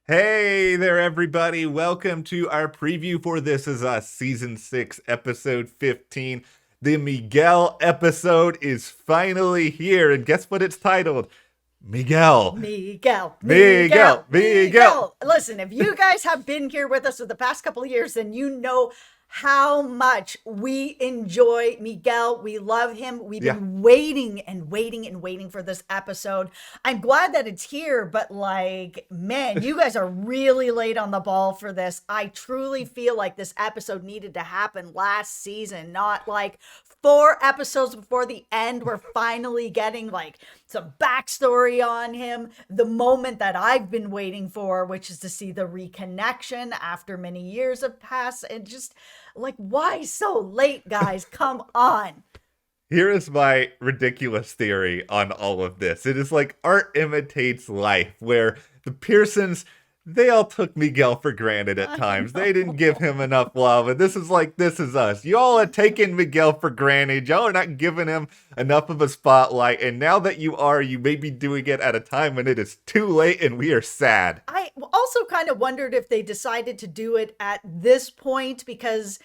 Hey there, everybody. Welcome to our preview for This Is Us, Season 6, Episode 15. The Miguel episode is finally here, and guess what it's titled? Miguel. Miguel. Listen, if you guys have been here with us for the past couple of years, then you know how much we enjoy Miguel. We love him. We've been waiting for this episode. I'm glad that it's here, but man, you guys are really late on the ball for this. I truly feel like this episode needed to happen last season, not 4 episodes before the end. We're finally getting some backstory on him. The moment that I've been waiting for, which is to see the reconnection after many years have passed. And just why so late, guys? Come on. Here is my ridiculous theory on all of this. It is like art imitates life, where the Pearsons, they all took Miguel for granted at times. They didn't give him enough love. And this is like, This Is Us. Y'all are taking Miguel for granted. Y'all are not giving him enough of a spotlight. And now that you are, you may be doing it at a time when it is too late and we are sad. I also kind of wondered if they decided to do it at this point because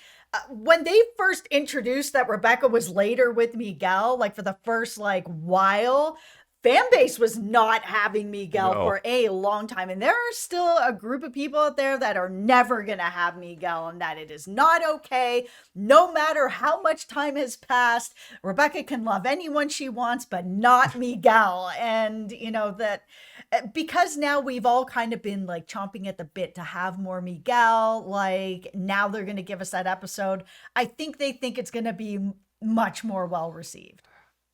when they first introduced that Rebecca was later with Miguel, for the first while, fan base was not having Miguel for a long time. And there are still a group of people out there that are never going to have Miguel, and that it is not okay. No matter how much time has passed, Rebecca can love anyone she wants, but not Miguel. And, that because now we've all kind of been chomping at the bit to have more Miguel, now they're going to give us that episode. I think they think it's going to be much more well received.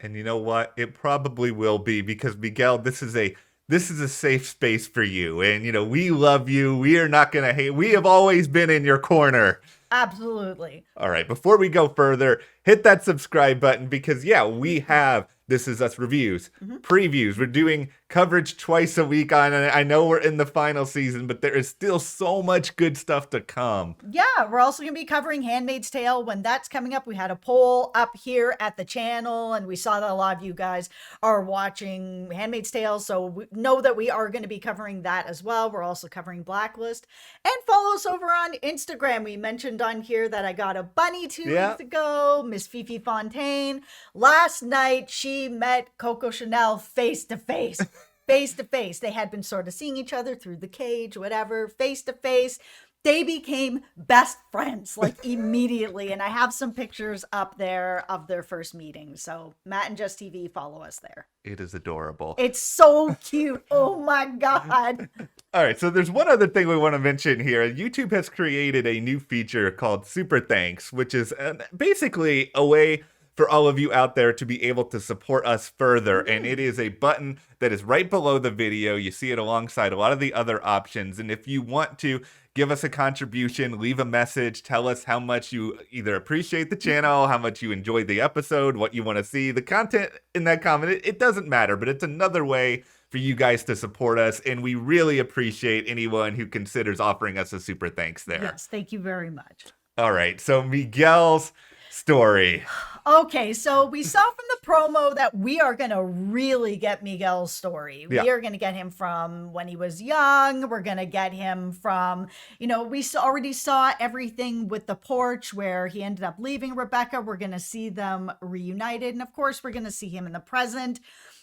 And you know what? It probably will be, because Miguel, this is a safe space for you. And we love you. We are not going to hate. We have always been in your corner. Absolutely. All right, before we go further, hit that subscribe button, because we have This Is Us reviews, previews. We're doing coverage twice a week on it. I know we're in the final season, but there is still so much good stuff to come. Yeah, we're also going to be covering Handmaid's Tale when that's coming up. We had a poll up here at the channel, and we saw that a lot of you guys are watching Handmaid's Tale, so we know that we are going to be covering that as well. We're also covering Blacklist. And follow us over on Instagram. We mentioned on here that I got a bunny 2 weeks ago, Miss Fifi Fontaine. Last night, she met Coco Chanel face to face. Face to face. They had been sort of seeing each other through the cage, whatever, face to face. They became best friends immediately. And I have some pictures up there of their first meeting. So Matt and Jess TV, follow us there. It is adorable. It's so cute. Oh my God. All right, so there's one other thing we want to mention here. YouTube has created a new feature called Super Thanks, which is basically a way for all of you out there to be able to support us further. And it is a button that is right below the video. You see it alongside a lot of the other options. And if you want to give us a contribution, leave a message, tell us how much you either appreciate the channel, how much you enjoyed the episode, what you want to see, the content in that comment, it doesn't matter, but it's another way for you guys to support us. And we really appreciate anyone who considers offering us a super thanks there. Yes, thank you very much. All right, so Miguel's story. Okay, so we saw from the promo that we are going to really get Miguel's story. We are going to get him from when he was young. We're going to get him from, we already saw everything with the porch where he ended up leaving Rebecca. We're going to see them reunited. And of course, we're going to see him in the present.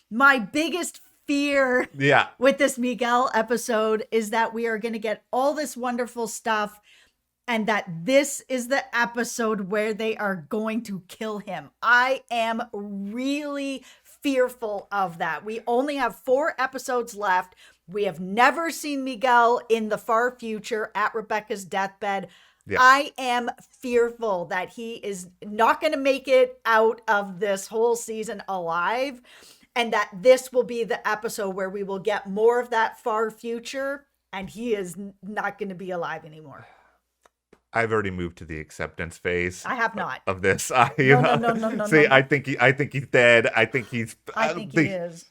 My biggest fear with this Miguel episode is that we are going to get all this wonderful stuff, and that this is the episode where they are going to kill him. I am really fearful of that. We only have 4 episodes left. We have never seen Miguel in the far future at Rebecca's deathbed. Yeah. I am fearful that he is not going to make it out of this whole season alive, and that this will be the episode where we will get more of that far future, and he is not going to be alive anymore. I've already moved to the acceptance phase. I have not. Of this. No. See, no. I think he's dead. I think he is.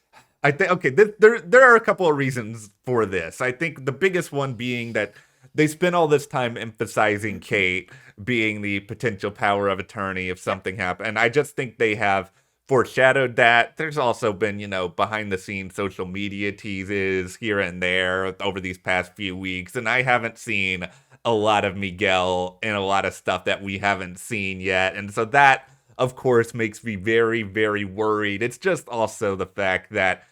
I think, okay, there are a couple of reasons for this. I think the biggest one being that they spent all this time emphasizing Kate being the potential power of attorney if something happened. And I just think they have foreshadowed that. There's also been, behind the scenes social media teases here and there over these past few weeks, and I haven't seen a lot of Miguel in a lot of stuff that we haven't seen yet. And so that, of course, makes me very, very worried. It's just also the fact that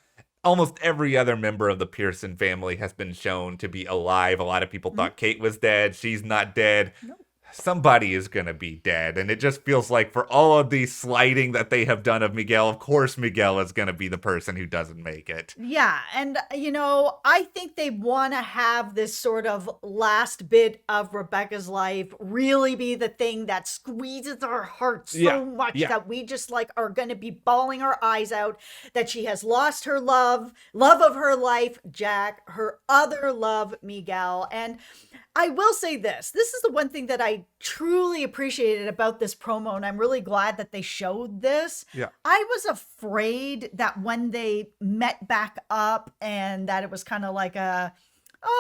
almost every other member of the Pearson family has been shown to be alive. A lot of people thought Kate was dead. She's not dead. No. Somebody is going to be dead. And it just feels like for all of the sliding that they have done of Miguel, of course Miguel is going to be the person who doesn't make it. Yeah, and I think they want to have this sort of last bit of Rebecca's life really be the thing that squeezes our hearts so much that we just like are going to be bawling our eyes out that she has lost her love of her life, Jack, her other love, Miguel. And I will say this is the one thing that I truly appreciated about this promo, and I'm really glad that they showed this. Yeah. I was afraid that when they met back up and that it was kind of like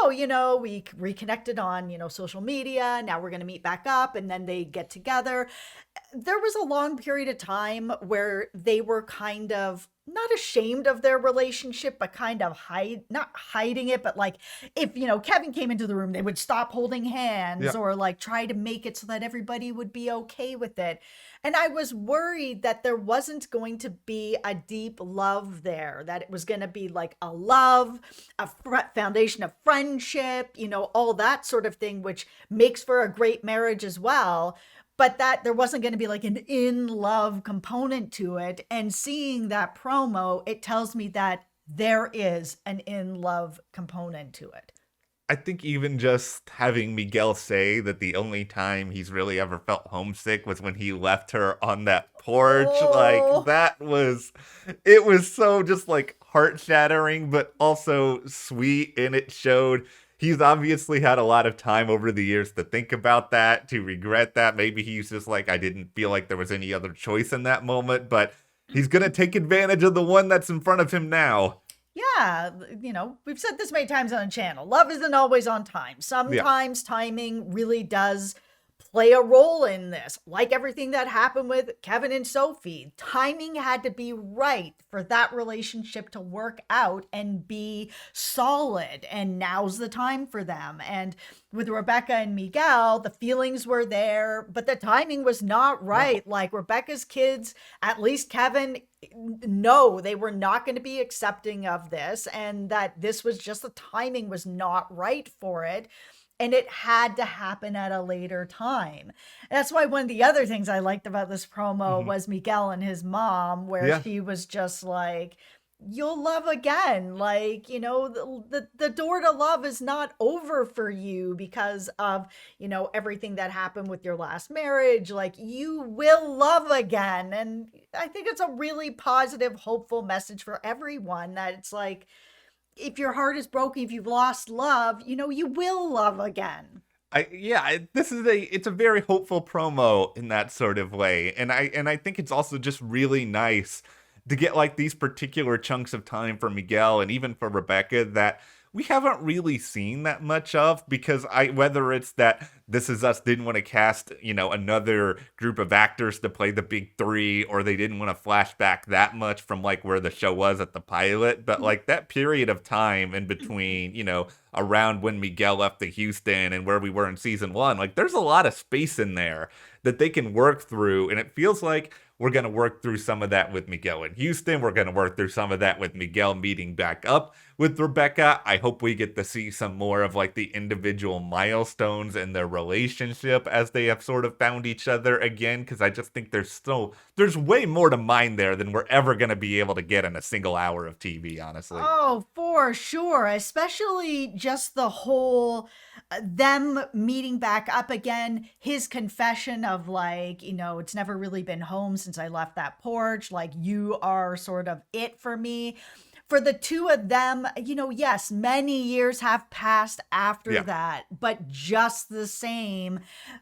we reconnected on, social media. Now we're going to meet back up and then they get together. There was a long period of time where they were kind of not ashamed of their relationship, but kind of not hiding it, but like if, Kevin came into the room, they would stop holding hands or like try to make it so that everybody would be okay with it. And I was worried that there wasn't going to be a deep love there, that it was going to be like a love, a foundation of friendship, all that sort of thing, which makes for a great marriage as well. But that there wasn't going to be like an in-love component to it. And seeing that promo, it tells me that there is an in-love component to it. I think even just having Miguel say that the only time he's really ever felt homesick was when he left her on that porch. Like, it was so just like heart-shattering, but also sweet. And it showed he's obviously had a lot of time over the years to think about that, to regret that. Maybe he's just like, I didn't feel like there was any other choice in that moment, but he's going to take advantage of the one that's in front of him now. Yeah, we've said this many times on the channel. Love isn't always on time. Sometimes timing really does play a role in this. Like everything that happened with Kevin and Sophie, timing had to be right for that relationship to work out and be solid. And now's the time for them. And with Rebecca and Miguel, the feelings were there, but the timing was not right. No. Like Rebecca's kids, at least Kevin, no, they were not going to be accepting of this, and that this was just the timing was not right for it. And it had to happen at a later time. And that's why one of the other things I liked about this promo was Miguel and his mom, where she was just like, you'll love again. Like, the door to love is not over for you because of, everything that happened with your last marriage. Like, you will love again. And I think it's a really positive, hopeful message for everyone that it's like, if your heart is broken, if you've lost love, you will love again. It's a very hopeful promo in that sort of way. And I think it's also just really nice to get like these particular chunks of time for Miguel and even for Rebecca that we haven't really seen that much of, because whether it's that This Is Us didn't want to cast, another group of actors to play the big three, or they didn't want to flash back that much from like where the show was at the pilot. But like that period of time in between, around when Miguel left to Houston and where we were in season 1, like there's a lot of space in there that they can work through. And it feels like we're going to work through some of that with Miguel in Houston. We're going to work through some of that with Miguel meeting back up with Rebecca. I hope we get to see some more of like the individual milestones in their relationship as they have sort of found each other again, because I just think there's way more to mine there than we're ever going to be able to get in a single hour of TV, honestly. Oh, for sure. Especially just the whole them meeting back up again, his confession of like, it's never really been home since I left that porch. Like, you are sort of it for me. For the two of them, yes, many years have passed after that, but just the same,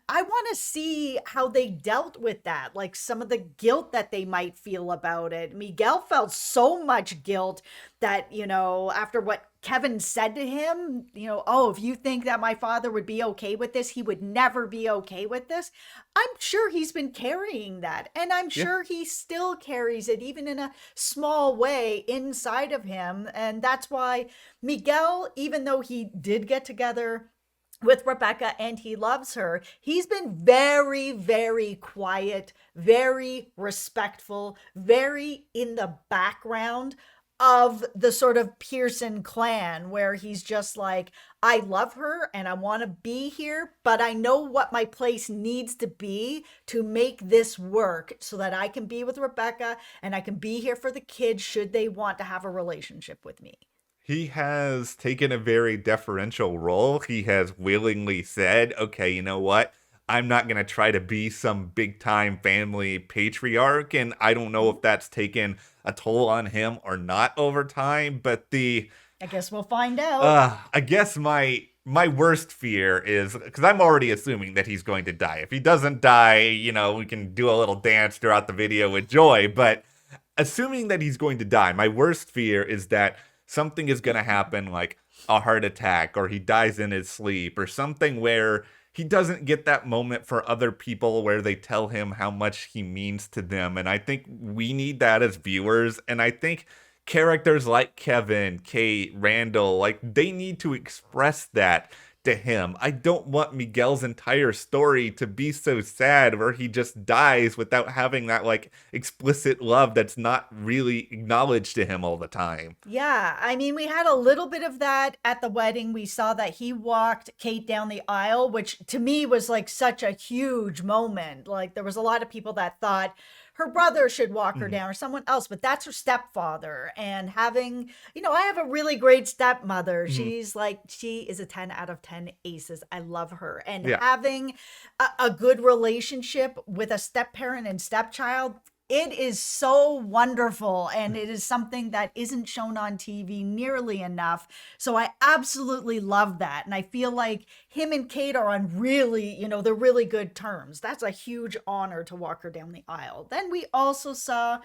I want to see how they dealt with that, like some of the guilt that they might feel about it. Miguel felt so much guilt that, after what Kevin said to him, oh, if you think that my father would be okay with this, he would never be okay with this. I'm sure he's been carrying that. And I'm sure he still carries it, even in a small way inside of him. And that's why Miguel, even though he did get together with Rebecca and he loves her, he's been very, very quiet, very respectful, very in the background of the sort of Pearson clan, where he's just like, I love her and I want to be here, but I know what my place needs to be to make this work so that I can be with Rebecca and I can be here for the kids should they want to have a relationship with me. He has taken a very deferential role. He has willingly said, okay, you know what? I'm not going to try to be some big time family patriarch. And I don't know if that's taken a toll on him or not over time. But I guess we'll find out. I guess my worst fear is, because I'm already assuming that he's going to die. If he doesn't die, we can do a little dance throughout the video with joy. But assuming that he's going to die, my worst fear is that something is going to happen, like a heart attack, or he dies in his sleep, or something where he doesn't get that moment for other people where they tell him how much he means to them. And I think we need that as viewers. And I think characters like Kevin, Kate, Randall, like, they need to express that to him. I don't want Miguel's entire story to be so sad where he just dies without having that, like, explicit love that's not really acknowledged to him all the time. Yeah, I mean, we had a little bit of that at the wedding. We saw that he walked Kate down the aisle, which to me was like such a huge moment. Like, there was a lot of people that thought her brother should walk her down or someone else, but that's her stepfather. And having, I have a really great stepmother. She is a 10 out of 10 aces. I love her. And having a good relationship with a step parent and stepchild, it is so wonderful, and it is something that isn't shown on TV nearly enough. So I absolutely love that. And I feel like him and Kate are on really, they're really good terms. That's a huge honor to walk her down the aisle. Then we also saw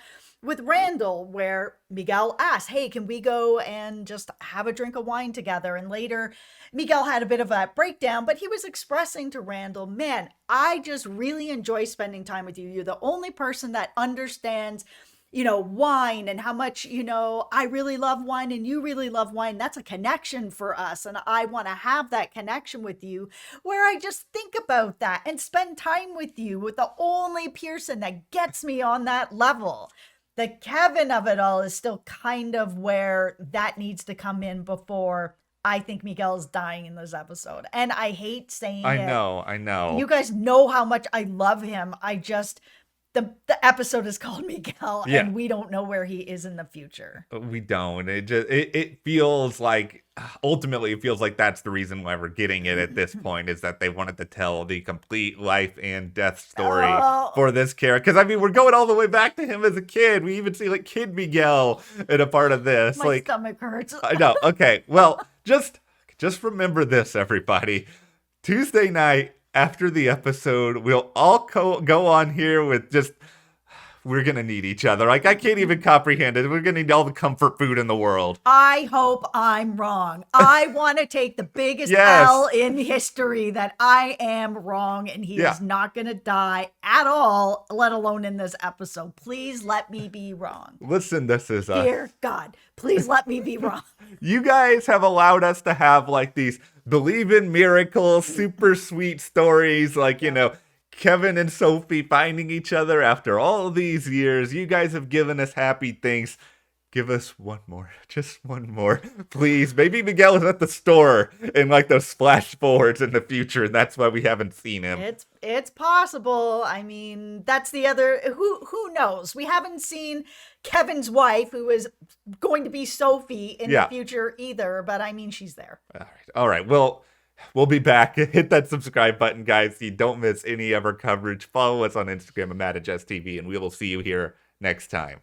with Randall where Miguel asked, hey, can we go and just have a drink of wine together? And later Miguel had a bit of a breakdown, but he was expressing to Randall, man, I just really enjoy spending time with you. You're the only person that understands, wine and how much, I really love wine and you really love wine. That's a connection for us. And I want to have that connection with you where I just think about that and spend time with you, with the only Pearson that gets me on that level. The Kevin of it all is still kind of where that needs to come in before I think Miguel's dying in this episode. And I hate saying it. I know. You guys know how much I love him. The episode is called Miguel, and we don't know where he is in the future. We don't. It feels like, ultimately, it feels like that's the reason why we're getting it at this point, is that they wanted to tell the complete life and death story for this character. Because, I mean, we're going all the way back to him as a kid. We even see, like, Kid Miguel in a part of this. My stomach hurts. I know. Okay, well, just remember this, everybody. Tuesday night, after the episode, we'll all go on here with just, we're going to need each other. Like, I can't even comprehend it. We're going to need all the comfort food in the world. I hope I'm wrong. I want to take the biggest L in history that I am wrong, and he is not going to die at all, let alone in this episode. Please let me be wrong. Listen, this is Dear God, please let me be wrong. You guys have allowed us to have, like, these believe in miracles, super sweet stories, like, Kevin and Sophie finding each other after all these years. You guys have given us happy things. Give us one more. Just one more. Please. Maybe Miguel is at the store in, like, those flash forwards in the future, and that's why we haven't seen him. It's possible. I mean, that's the other... Who knows? We haven't seen Kevin's wife, who is going to be Sophie in the future either, but I mean, she's there. All right. Well, we'll be back. Hit that subscribe button, guys, so you don't miss any of our coverage. Follow us on Instagram at JessTV, and we will see you here next time.